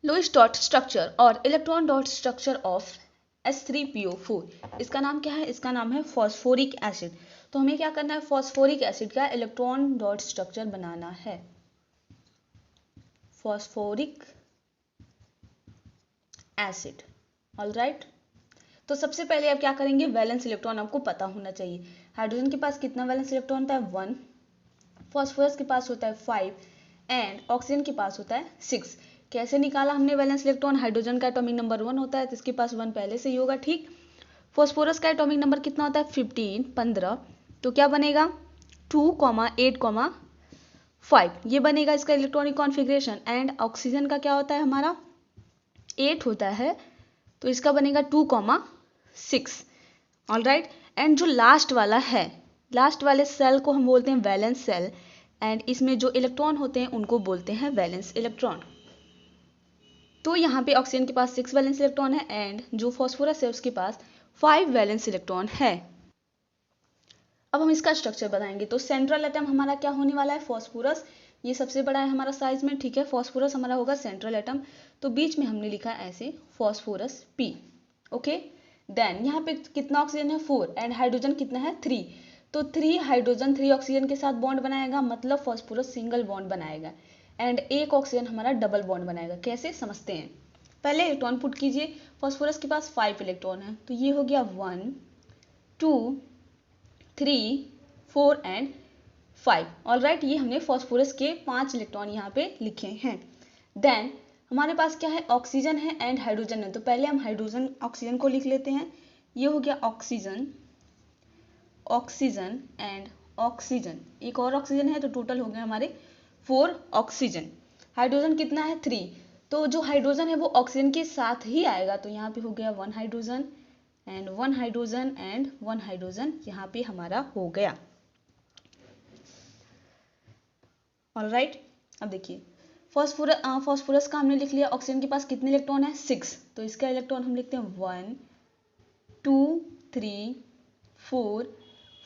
Lewis dot structure और electron dot structure of H3PO4, इसका नाम क्या है? इसका नाम है फॉस्फोरिक एसिड। तो हमें क्या करना है? फॉस्फोरिक एसिड का इलेक्ट्रॉन डॉट स्ट्रक्चर बनाना है। Phosphoric acid, alright. तो सबसे पहले आप क्या करेंगे? वैलेंस इलेक्ट्रॉन आपको पता होना चाहिए। हाइड्रोजन के पास कितना वैलेंस इलेक्ट्रॉन होता है? 1। फॉस्फोरस के पास होता है 5 एंड ऑक्सीजन के पास होता है 6। कैसे निकाला हमने वैलेंस इलेक्ट्रॉन? हाइड्रोजन का एटॉमिक नंबर 1 होता है तो इसके पास 1 पहले से ही होगा, ठीक। फॉस्फोरस का एटॉमिक नंबर कितना होता है? 15। तो क्या बनेगा? 2, 8, 5 ये बनेगा इसका इलेक्ट्रॉनिक कॉन्फ़िगरेशन। एंड ऑक्सीजन का क्या होता है हमारा? 8 होता है, तो इसका बनेगा 2, 6, ऑलराइट। एंड जो लास्ट वाला है, लास्ट वाले सेल को हम बोलते हैं वैलेंस सेल, एंड इसमें जो इलेक्ट्रॉन होते हैं उनको बोलते हैं वैलेंस इलेक्ट्रॉन। तो यहाँ पे ऑक्सीजन के पास 6 वैलेंस इलेक्ट्रॉन है एंड जो फॉस्फोरस है उसके पास 5 वैलेंस इलेक्ट्रॉन है। अब हम इसका स्ट्रक्चर बताएंगे। तो सेंट्रल एटम हमारा क्या होने वाला है? फॉस्फोरस। ये सबसे बड़ा है हमारा साइज में, ठीक है। फॉस्फोरस हमारा होगा सेंट्रल एटम। तो बीच में हमने लिखा है ऐसे फॉस्फोरस P, ओके। देन यहाँ पे कितना ऑक्सीजन है? 4 एंड हाइड्रोजन कितना है? 3। तो 3 हाइड्रोजन 3 ऑक्सीजन के साथ बॉन्ड बनाएगा, मतलब फॉस्फोरस सिंगल बॉन्ड बनाएगा एंड एक ऑक्सीजन हमारा डबल बॉन्ड बनाएगा। कैसे समझते हैं? पहले इलेक्ट्रॉन पुट कीजिए। फॉस्फोरस के पास 5 इलेक्ट्रॉन है, तो ये हो गया 1, 2, 3, 4 एंड 5, ऑलराइट। ये हमने फॉस्फोरस के 5 इलेक्ट्रॉन यहाँ पे लिखे हैं। देन हमारे पास क्या है? ऑक्सीजन है एंड हाइड्रोजन है। तो पहले हम हाइड्रोजन ऑक्सीजन को लिख लेते हैं। ये हो गया ऑक्सीजन, ऑक्सीजन एंड ऑक्सीजन। एक और ऑक्सीजन है, तो टोटल हो गए हमारे 4 ऑक्सीजन। हाइड्रोजन कितना है? 3। तो जो हाइड्रोजन है वो ऑक्सीजन के साथ ही आएगा, तो यहाँ पे हो गया 1 hydrogen and 1 hydrogen and 1 hydrogen यहाँ पे हमारा हो गया, ऑलराइट। अब देखिए फॉस्फोरस का हमने लिख लिया। ऑक्सीजन के पास कितने इलेक्ट्रॉन है? 6। तो इसका इलेक्ट्रॉन हम लिखते हैं 1, 2, 3, 4,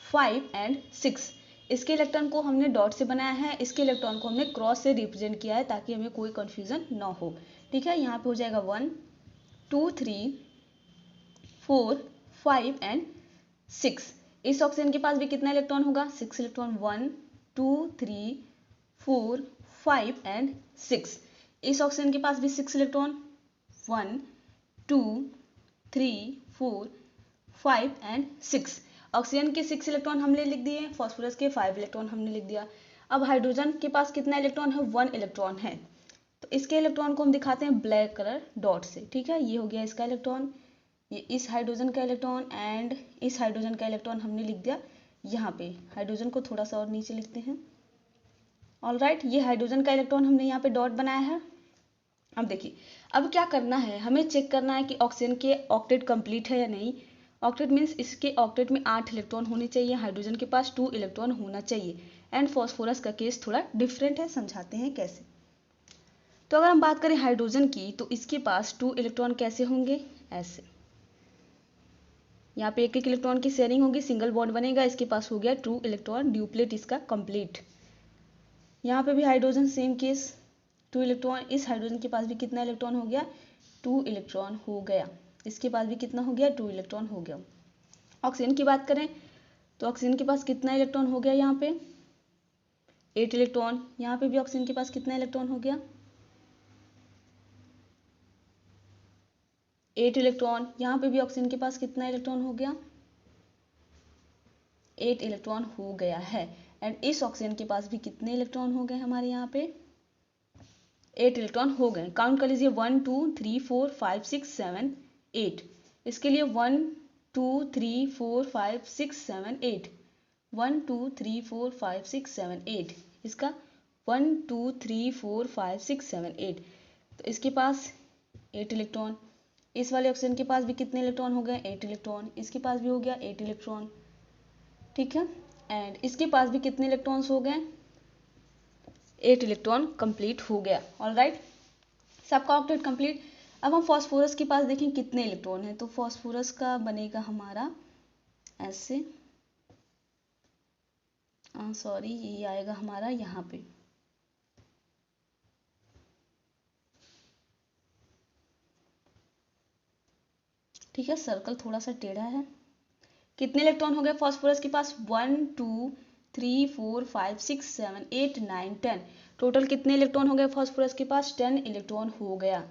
5 एंड 6। इसके इलेक्ट्रॉन को हमने डॉट से बनाया है, इसके इलेक्ट्रॉन को हमने क्रॉस से रिप्रेजेंट किया है ताकि हमें कोई कंफ्यूजन ना हो, ठीक है। यहाँ पे हो जाएगा 1, 2, 3, 4, 5 एंड 6। इस ऑक्सीजन के पास भी कितना इलेक्ट्रॉन होगा? 6 इलेक्ट्रॉन। 1, 2, 3, 4, 5 एंड 6। इस ऑक्सीजन के पास भी 6 इलेक्ट्रॉन। 1, 2, 3, 4, 5 एंड 6। ऑक्सीजन के 6 इलेक्ट्रॉन हमने लिख दिए, फॉस्फोरस के 5 इलेक्ट्रॉन हमने लिख दिया। अब हाइड्रोजन के पास कितना इलेक्ट्रॉन है? 1 इलेक्ट्रॉन है। तो इसके इलेक्ट्रॉन को हम दिखाते हैं ब्लैक कलर डॉट से, ठीक है। ये हो गया इसका इलेक्ट्रॉन, ये इस हाइड्रोजन का इलेक्ट्रॉन एंड इस हाइड्रोजन का इलेक्ट्रॉन हमने लिख दिया यहाँ पे। हाइड्रोजन को थोड़ा सा और नीचे लिखते हैं, ऑलराइट। ये हाइड्रोजन का इलेक्ट्रॉन हमने यहाँ पे डॉट बनाया है। अब देखिए, अब क्या करना है? हमें चेक करना है कि ऑक्सीजन के ऑक्टेट कंप्लीट है या नहीं। ऑक्टेट मीन्स इसके ऑक्टेट में 8 इलेक्ट्रॉन होने चाहिए, हाइड्रोजन के पास 2 इलेक्ट्रॉन होना चाहिए एंड फॉस्फोरस का केस थोड़ा डिफरेंट है, समझाते हैं कैसे। तो अगर हम बात करें हाइड्रोजन की, तो इसके पास 2 इलेक्ट्रॉन कैसे होंगे? ऐसे, यहाँ पे एक एक इलेक्ट्रॉन की शेयरिंग होगी, सिंगल बॉन्ड बनेगा, इसके पास हो गया 2 इलेक्ट्रॉन, ड्यूप्लेट इसका कंप्लीट। यहाँ पे भी हाइड्रोजन सेम केस, 2 इलेक्ट्रॉन। इस हाइड्रोजन के पास भी कितना इलेक्ट्रॉन हो गया? 2 इलेक्ट्रॉन हो गया। इसके पास भी कितना हो गया? 2 इलेक्ट्रॉन हो गया। ऑक्सीजन की बात करें तो ऑक्सीजन के पास कितना इलेक्ट्रॉन हो गया? यहाँ पे 8 इलेक्ट्रॉन। यहाँ पे भी ऑक्सीजन के पास कितना इलेक्ट्रॉन हो गया? 8 इलेक्ट्रॉन। यहाँ पे भी ऑक्सीजन के पास कितना इलेक्ट्रॉन हो गया? 8 इलेक्ट्रॉन हो गया है। एंड इस ऑक्सीजन के पास भी कितने इलेक्ट्रॉन हो गए हमारे यहाँ पे? 8 इलेक्ट्रॉन हो गए। काउंट कर लीजिए, 1, 2, 3, 4, 5, 6, 7, 8। इसके लिए 1, 2, 3, 4, 5, 6, 7, 8। 1, 2, 3, 4, 5, 6, 7, 8। इसका 1, 2, 3, 4, 5, 6, 7, 8। तो इसके पास 8 इलेक्ट्रॉन। इस वाले ऑक्सीजन के पास भी कितने इलेक्ट्रॉन हो गए? 8 इलेक्ट्रॉन। इसके पास भी हो गया 8 इलेक्ट्रॉन, ठीक है। एंड इसके पास भी कितने इलेक्ट्रॉन्स हो गए? 8 इलेक्ट्रॉन कंप्लीट हो गया, ऑलराइट। सबका ऑक्टेट कंप्लीट। अब हम फॉस्फोरस के पास देखें कितने इलेक्ट्रॉन है। तो फॉस्फोरस का बनेगा हमारा ऐसे, सॉरी, ये आएगा हमारा यहाँ पे, ठीक है, सर्कल थोड़ा सा टेढ़ा है। कितने इलेक्ट्रॉन हो गए फॉस्फोरस के पास? 1 2 3 4 5 6 7 8 9 10। टोटल कितने इलेक्ट्रॉन हो गए फॉस्फोरस के पास? 10 इलेक्ट्रॉन हो गया।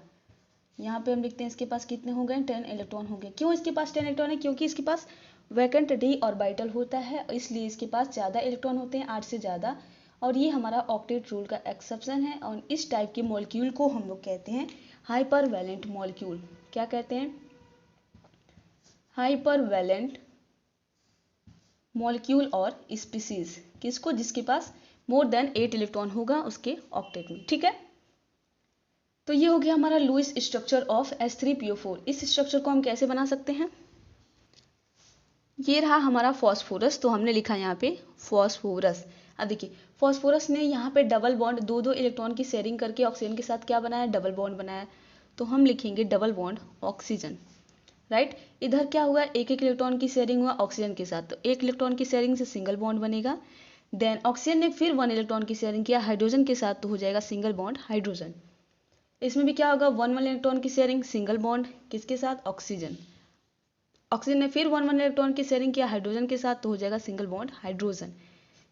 यहाँ पे हम लिखते हैं इसके पास कितने हो गए? 10 इलेक्ट्रॉन हो गए। क्यों इसके पास 10 इलेक्ट्रॉन है? क्योंकि इसके पास वैकेंट डी ऑर्बिटल होता है, इसलिए इसके पास ज़्यादा इलेक्ट्रॉन होते हैं, 8 से ज़्यादा। और ये हमारा ऑक्टेट रूल का एक्सेप्शन है। और इस टाइप के मॉलिक्यूल को हम लोग कहते हैं हाइपर वैलेंट मॉलिक्यूल। क्या कहते हैं? हाइपर वैलेंट मॉलिक्यूल और स्पीसीज। किसको? जिसके पास मोर देन 8 इलेक्ट्रॉन होगा उसके ऑक्टेट में। ठीक है, तो ये हो गया हमारा लुईस स्ट्रक्चर ऑफ H3PO4। इस स्ट्रक्चर को हम कैसे बना सकते हैं? ये रहा हमारा फॉस्फोरस, तो हमने लिखा यहाँ पे फॉस्फोरस। अब देखिए, फॉस्फोरस ने यहाँ पे डबल बॉन्ड, दो इलेक्ट्रॉन की शेयरिंग करके ऑक्सीजन के साथ क्या बनाया? डबल बॉन्ड बनाया। तो हम लिखेंगे डबल बॉन्ड ऑक्सीजन, राइट। इधर क्या हुआ? एक इलेक्ट्रॉन की शेयरिंग हुआ ऑक्सीजन के साथ, तो एक इलेक्ट्रॉन की शेयरिंग से सिंगल बॉन्ड बनेगा। देन ऑक्सीजन ने फिर 1 इलेक्ट्रॉन की शेयरिंग किया हाइड्रोजन के साथ, तो हो जाएगा सिंगल बॉन्ड हाइड्रोजन। इसमें भी क्या होगा? 1 इलेक्ट्रॉन की शेयरिंग, सिंगल बॉन्ड किसके साथ? ऑक्सीजन। ऑक्सीजन ने फिर 1 इलेक्ट्रॉन की शेयरिंग किया हाइड्रोजन के साथ, तो हो जाएगा सिंगल बॉन्ड हाइड्रोजन।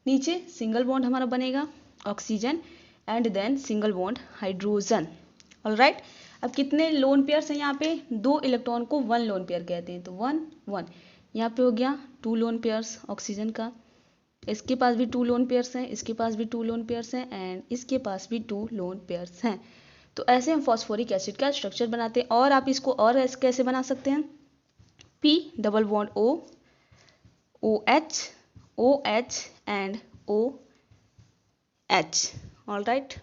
नीचे सिंगल बॉन्ड हमारा बनेगा oxygen and then single bond hydrogen. Alright, अब कितने लोन पेयर्स हैं यहाँ पे? 2 इलेक्ट्रॉन को 1 लोन पेयर कहते हैं, तो 1 1। यहाँ पे हो गया 2 लोन पेयर्स ऑक्सीजन का, इसके पास भी 2 लोन पेयर्स हैं, इसके पास भी 2 लोन पेयर्स हैं, एंड इसके पास भी 2 लोन पेयर्स हैं। तो ऐसे हम फॉस्फोरिक एसिड का स्ट्रक्चर बनाते हैं। और आप इसको और ऐसे कैसे बना सकते हैं? P double bond O, OH, OH and OH। All right,